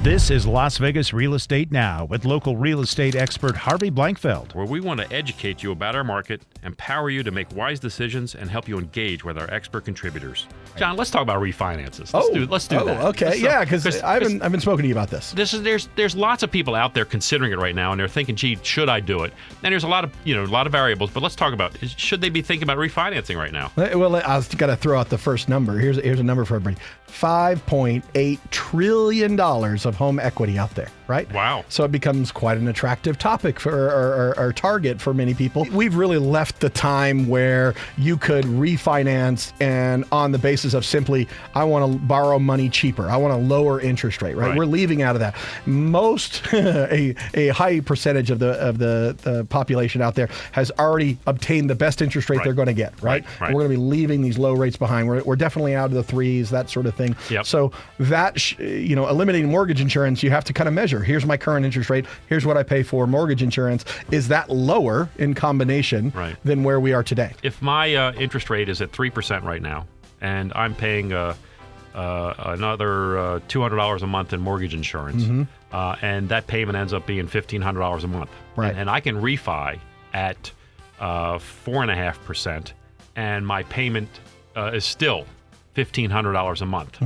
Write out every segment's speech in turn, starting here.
This is Las Vegas Real Estate Now with local real estate expert Harvey Blankfeld. Where we want to educate you about our market, empower you to make wise decisions, and help you engage with our expert contributors. John, let's talk about refinances. Let's do that. Okay. Yeah, because I've been spoken to you about this. There's lots of people out there considering it right now, and they're thinking, "Gee, should I do it?" And there's a lot of variables. But let's talk about should they be thinking about refinancing right now? Well, I was got to throw out the first number. Here's a number for everybody: $5.8 trillion of home equity out there. Right? Wow. So it becomes quite an attractive topic for or target for many people. We've really left the time where you could refinance and on the basis of simply, I want to borrow money cheaper. I want a lower interest rate, right? We're leaving out of that. Most, a high percentage of the population out there has already obtained the best interest rate they're going to get, right? We're going to be leaving these low rates behind. We're definitely out of the threes, that sort of thing. Yep. So that, eliminating mortgage insurance, you have to kind of measure. Here's my current interest rate. Here's what I pay for mortgage insurance. Is that lower in combination than where we are today? If my interest rate is at 3% right now, and I'm paying another $200 a month in mortgage insurance, and that payment ends up being $1,500 a month, and I can refi at 4.5%, and my payment is still $1,500 a month.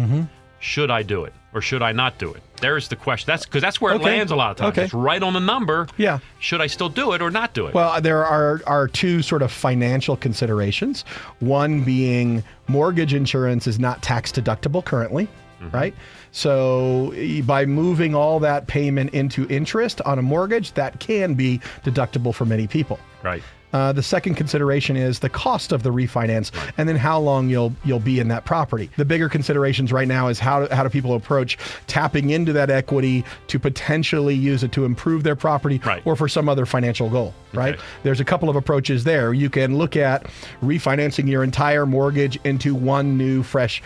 Should I do it or should I not do it? There's the question. That's where it lands a lot of times. It's right on the number. Yeah. Should I still do it or not do it? Well, there are two sort of financial considerations. One being mortgage insurance is not tax deductible currently, right? So by moving all that payment into interest on a mortgage, that can be deductible for many people. Right. The second consideration is the cost of the refinance, and then how long you'll be in that property. The bigger considerations right now is how do people approach tapping into that equity to potentially use it to improve their property or for some other financial goal, right? There's a couple of approaches there. You can look at refinancing your entire mortgage into one new, fresh,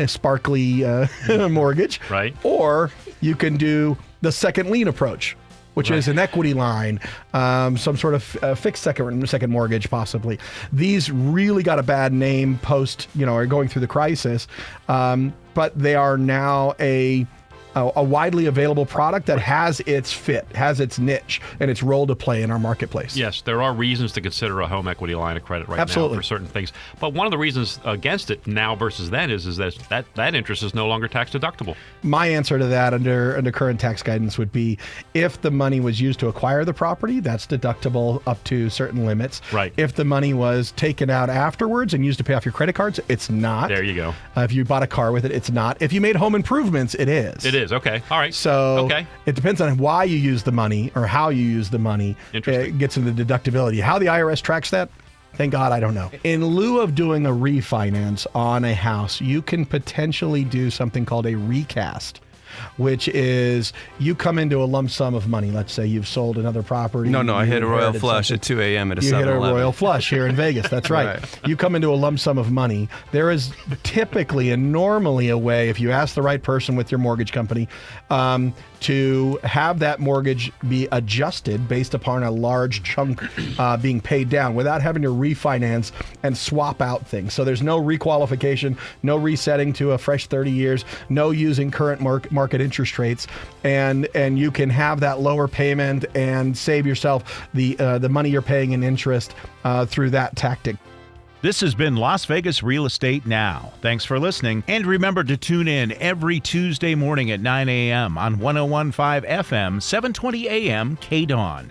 sparkly mortgage, or you can do the second lien approach, which is an equity line, some sort of fixed second mortgage possibly. These really got a bad name post, are going through the crisis, but they are now a widely available product that has its fit, has its niche, and its role to play in our marketplace. Yes, there are reasons to consider a home equity line of credit now for certain things. But one of the reasons against it now versus then is that interest is no longer tax deductible. My answer to that under current tax guidance would be if the money was used to acquire the property, that's deductible up to certain limits. Right. If the money was taken out afterwards and used to pay off your credit cards, it's not. There you go. If you bought a car with it, it's not. If you made home improvements, it is. It is. Okay. All right. So it depends on why you use the money or how you use the money. It gets into the deductibility. How the IRS tracks that, thank God, I don't know. In lieu of doing a refinance on a house, you can potentially do something called a recast, which is you come into a lump sum of money. Let's say you've sold another property. No, I hit a royal flush at 2 a.m. at a 7-Eleven. You hit a royal flush here in Vegas. That's right. You come into a lump sum of money. There is typically and normally a way, if you ask the right person with your mortgage company, to have that mortgage be adjusted based upon a large chunk being paid down without having to refinance and swap out things. So there's no requalification, no resetting to a fresh 30 years, no using current market interest rates, and you can have that lower payment and save yourself the money you're paying in interest through that tactic. This has been Las Vegas Real Estate Now. Thanks for listening. And remember to tune in every Tuesday morning at 9 a.m. on 101.5 FM, 720 a.m. KDAWN.